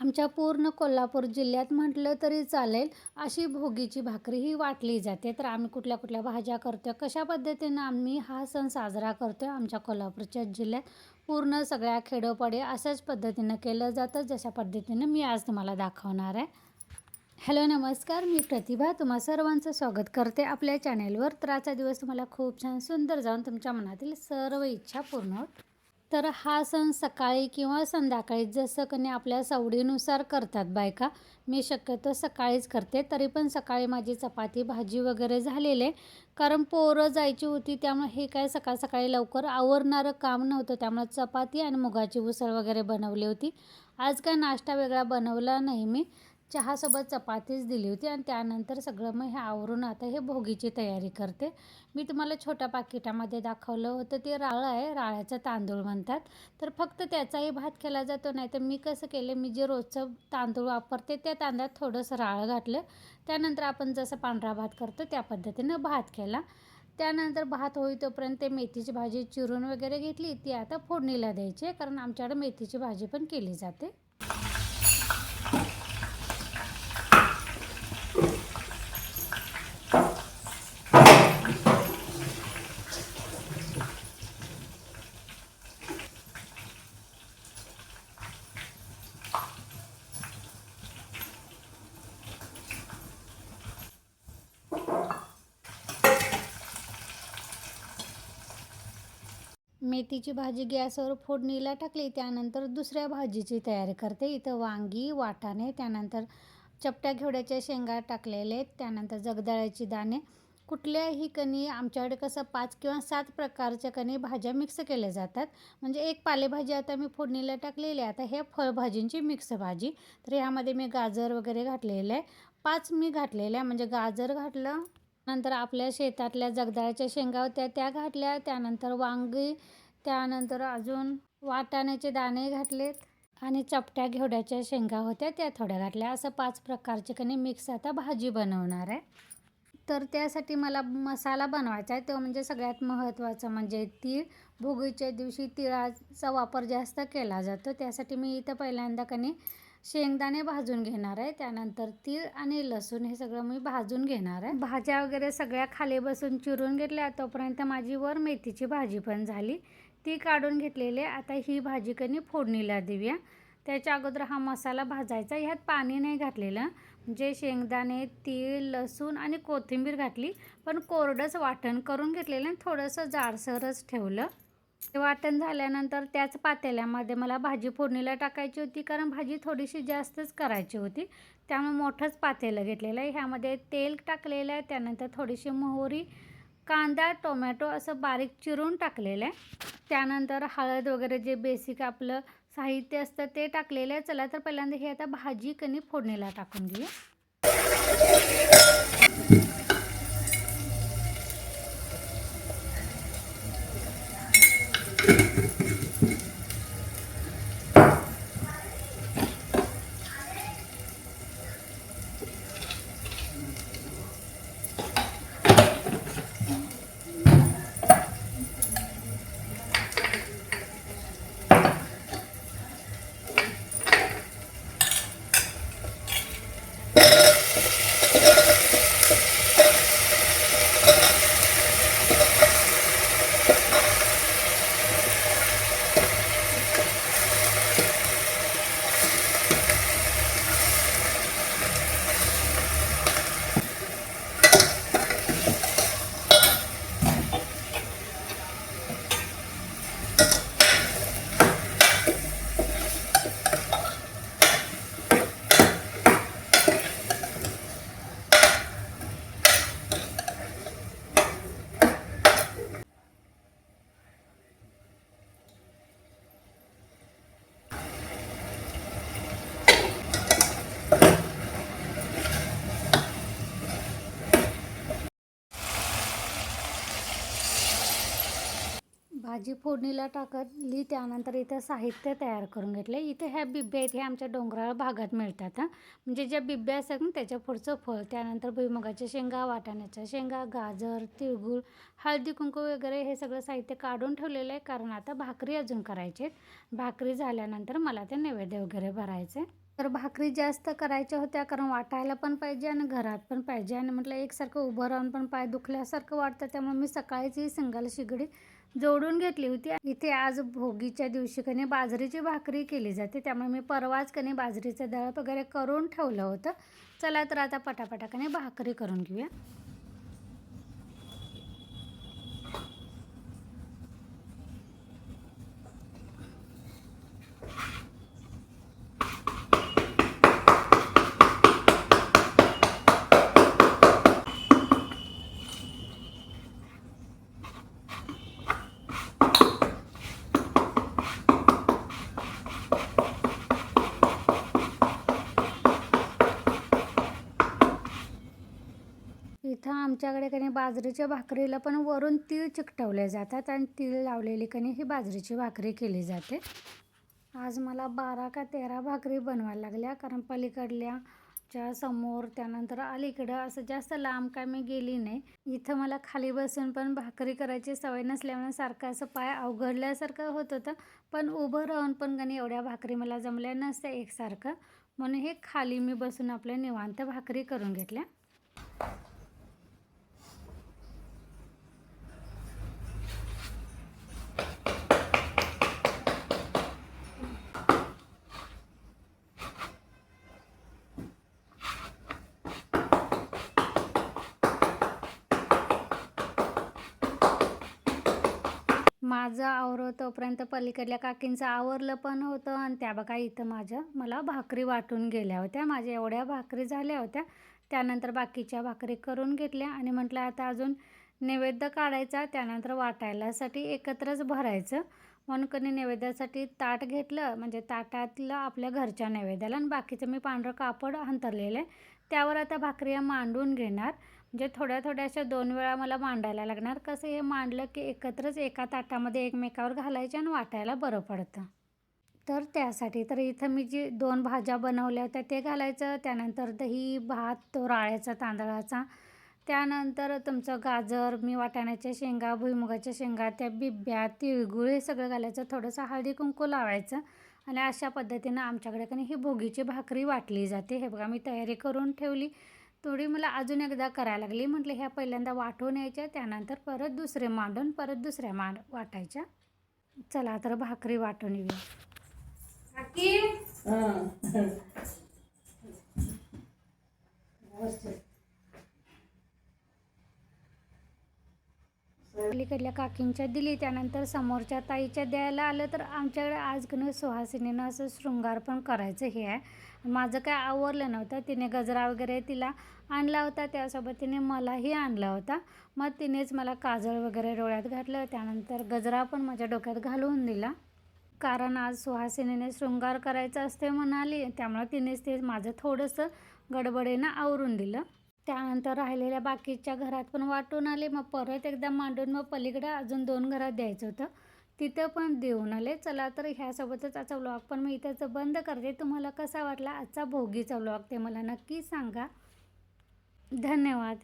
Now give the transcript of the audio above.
आमच्या पूर्ण कोल्हापूर जिल्ह्यात म्हटलं तरी चालेल अशी भोगीची भाकरी ही वाटली जाते. तर आम्ही कुठल्या कुठल्या भाज्या करतो, कशा पद्धतीनं आम्ही हा सण साजरा करतो आमच्या कोल्हापूरच्या जिल्ह्यात. पूर्ण सगळ्या खेडोपाडी अशाच पद्धतीनं केलं जातं, जशा पद्धतीनं मी आज तुम्हाला दाखवणार आहे. हॅलो नमस्कार, मी प्रतिभा तुम्हा सर्वांचं स्वागत करते आपल्या चॅनेलवर. तर आजचा दिवस तुम्हाला खूप छान सुंदर जाऊन तुमच्या मनातील सर्व इच्छा पूर्ण होत. तर हा सण सकाळी किंवा संध्याकाळी जसं कधी आपल्या सवडीनुसार करतात बायका. मी शक्यतो सकाळीच करते, तरी पण सकाळी माझी चपाती भाजी वगैरे झालेले, कारण पोरं जायची होती त्यामुळे हे काय सकाळ सकाळी लवकर आवरणारं काम नव्हतं. त्यामुळे चपाती आणि मुगाची उसळ वगैरे बनवली होती. आज काय नाश्ता वेगळा बनवला नाही, मी चहासोबत चपातीच दिली होती. आणि त्यानंतर सगळं मग हे आवरून आता हे भोगीची तयारी करते. मी तुम्हाला छोट्या पाकिटामध्ये दाखवलं होतं, ते राळं आहे, राळ्याचा तांदूळ म्हणतात. तर फक्त त्याचाही भात केला जातो. नाही तर मी कसं केलं, मी जे रोजचं तांदूळ वापरते त्या तांदळात थोडंसं राळं घातलं. त्यानंतर आपण जसं पांढरा भात करतो त्या पद्धतीनं भात केला. त्यानंतर भात होई तोपर्यंत ते मेथीची भाजी चिरून वगैरे घेतली. ती आता फोडणीला द्यायची, कारण आमच्याकडे मेथीची भाजी पण केली जाते. मेथीची भाजी गॅसवर फोडणीला टाकली. त्यानंतर दुसऱ्या भाजीची तयारी करते. इथं वांगी, वाटाणे, त्यानंतर चपट्या घेवड्याच्या शेंगा टाकलेले आहेत. त्यानंतर जगदाळ्याची दाणे, कुठल्याही कणी आमच्याकडे कसं 5 किंवा 7 प्रकारच्या कणी भाज्या मिक्स केल्या जातात. म्हणजे एक पालेभाजी आता मी फोडणीला टाकलेली आहे. आता हे फळभाजींची मिक्स भाजी. तर यामध्ये मी गाजर वगैरे घातलेलं आहे. 5 मी घातलेल्या, म्हणजे गाजर घातलं, नंतर आपल्या शेतातल्या जगदाळ्याच्या शेंगा होत्या त्या घातल्या, त्यानंतर वांगी, त्यानंतर अजून वाटाण्याचे दाणे घातलेत आणि चपट्या घेवड्याच्या शेंगा होत्या त्या थोड्या घातल्या. असं 5 प्रकारचे कणी मिक्स आता भाजी बनवणार आहे. तर त्यासाठी मला मसाला बनवायचा आहे, तो म्हणजे सगळ्यात महत्त्वाचं म्हणजे तीळ. भोगीच्या दिवशी तिळाचा वापर जास्त केला जातो. त्यासाठी मी इथं पहिल्यांदा कणी शेंगदाणे भाजून घेणार आहे. त्यानंतर तीळ आणि लसूण हे सगळं मी भाजून घेणार आहे. भाज्या वगैरे सगळ्या खाली बसून चिरून घेतल्या. तोपर्यंत माझी वर मेथीची भाजी पण झाली, ती काढून घेतलेली. आता ही भाजी कणी फोडणीला देऊया. त्याच्या अगोदर हा मसाला भाजायचा. ह्यात पाणी नाही घातलेलं, म्हणजे शेंगदाणे, तीळ, लसूण आणि कोथिंबीर घातली, पण कोरडंच वाटण करून घेतलेलं आणि थोडंसं जाडसरच ठेवलं. वाटण झाल्यानंतर त्याच पातेल्यामध्ये मला भाजी फोडणीला टाकायची होती, कारण भाजी थोडीशी जास्तच करायची होती. त्यामुळे मोठंच पातेलं घेतलेलं आहे. ह्यामध्ये तेल टाकलेलं आहे. त्यानंतर थोडीशी मोहरी, कांदा, टोमॅटो असं बारीक चिरून टाकलेलं आहे. त्यानंतर हळद वगैरे जे बेसिक आपलं साहित्य असतं ते टाकलेलं आहे. चला तर पहिल्यांदा हे आता भाजी कणी फोडणीला टाकून घेऊ. भाजी फोडणीला टाकली त्यानंतर इथं साहित्य तयार करून घेतलं. इथे ह्या बिब्या आहेत, हे आमच्या डोंगराळ भागात मिळतात हां. म्हणजे ज्या बिब्या असतात ना त्याच्या पुढचं फळ, त्यानंतर भुईमुगाच्या शेंगा, वाटाण्याच्या शेंगा, गाजर, तिळगूळ, हळदी कुंकू वगैरे हे सगळं साहित्य काढून ठेवलेलं आहे, कारण आता भाकरी अजून करायची आहेत. भाकरी झाल्यानंतर मला ते नैवेद्य वगैरे भरायचे. तर भाकरी जास्त करायच्या होत्या, कारण वाटायला पण पाहिजे आणि घरात पण पाहिजे, आणि म्हटलं एकसारखं उभं राहून पण पाय दुखल्यासारखं वाटतं, त्यामुळे मी सकाळीच ही सिंगल शिगडी जोडून घेतली होती. इथे आज भोगीच्या दिवशी कणी बाजरीची भाकरी केली जाते, त्यामुळे मी परवाच कणी बाजरीचं दळप वगैरे करून ठेवलं होतं. चला तर आता पटापटा कणी भाकरी करून घेऊया. इथं आमच्याकडे कणी बाजरीच्या भाकरीला पण वरून तीळ चिकटवले जातात, आणि तीळ लावलेली कणी ही बाजरीची भाकरी केली जाते. आज मला 12 का 13 भाकरी बनवायला लागल्या, कारण पलीकडल्याच्या समोर त्यानंतर अलीकडं असं जास्त लांब काय मी गेली नाही. इथं मला खाली बसून पण भाकरी करायची सवय नसल्यामुळे सारखं असं पाय अवघडल्यासारखं होत होतं, पण उभं राहून पण कणी एवढ्या भाकरी मला जमल्या नसत्या एकसारखं, म्हणून हे खाली मी बसून आपल्या निवांत भाकरी करून घेतल्या. माझं आवरो तोपर्यंत पलीकडल्या काकींचं आवरलं पण होतं, आणि त्या बघा इथं मला भाकरी वाटून गेल्या होत्या. माझ्या एवढ्या भाकरी झाल्या होत्या, त्यानंतर बाकीच्या भाकरी करून घेतल्या, आणि म्हटलं आता अजून नैवेद्य काढायचा, त्यानंतर वाटायलासाठी एकत्रच भरायचं, म्हणून कधी नैवेद्यासाठी ताट घेतलं, म्हणजे ताटातलं आपल्या घरच्या नैवेद्याला, आणि बाकीचं मी पांढरं कापड अंथरलेलं आहे त्यावर आता भाकरी मांडून घेणार. म्हणजे थोड्या थोड्याशा 2 वेळा मला मांडायला लागणार, कसं हे मांडलं की एकत्रच एका ताटामध्ये एकमेकावर घालायचे आणि वाटायला बरं पडतं. तर त्यासाठी तर इथं मी जी 2 भाज्या बनवल्या होत्या ते घालायचं, त्यानंतर दही, भात तो राळ्याचा तांदळाचा, त्यानंतर तुमचं गाजर, मी वाटाण्याच्या शेंगा, भुईमुगाच्या शेंगा, त्या बिब्या, तिळगुळ हे सगळं घालायचं, थोडंसं हळदी कुंकू लावायचं, आणि अशा पद्धतीनं आमच्याकडे कणी ही भोगीची भाकरी वाटली जाते. हे बघा मी तयारी करून ठेवली. थोडी मला अजून एकदा करायला लागली, म्हटलं ह्या पहिल्यांदा वाटून यायच्या, त्यानंतर परत दुसरे मांडून परत दुसऱ्या वाटायच्या. चला तर भाकरी वाटून येऊया. अलीकडल्या काकींच्या दिली, त्यानंतर समोरच्या ताईच्या द्यायला आलं, तर आमच्याकडे आज कणी सुहासिनीनं असं शृंगार पण करायचं हे आहे. माझं काय आवरलं नव्हतं, तिने गजरा वगैरे तिला आणला होता, त्यासोबत तिने मलाही आणला होता. मग तिनेच मला काजळ वगैरे डोळ्यात घातलं, त्यानंतर गजरा पण माझ्या डोक्यात घालून दिला, कारण आज सुहासिनीने शृंगार करायचा असते म्हणाली, त्यामुळे तिनेच ते माझं थोडंसं गडबडीनं आवरून दिलं. त्यानंतर राहिलेल्या बाकीच्या घरात पण वाटून आले, मग परत एकदा मांडून मग पलीकडे अजून 2 घरात द्यायचं होतं, तिथं पण देऊन आले. चला तर ह्यासोबतच आजचा व्लॉग पण मी इथंच बंद करते. तुम्हाला कसा वाटला आजचा भोगीचा व्लॉग ते मला नक्की सांगा. धन्यवाद.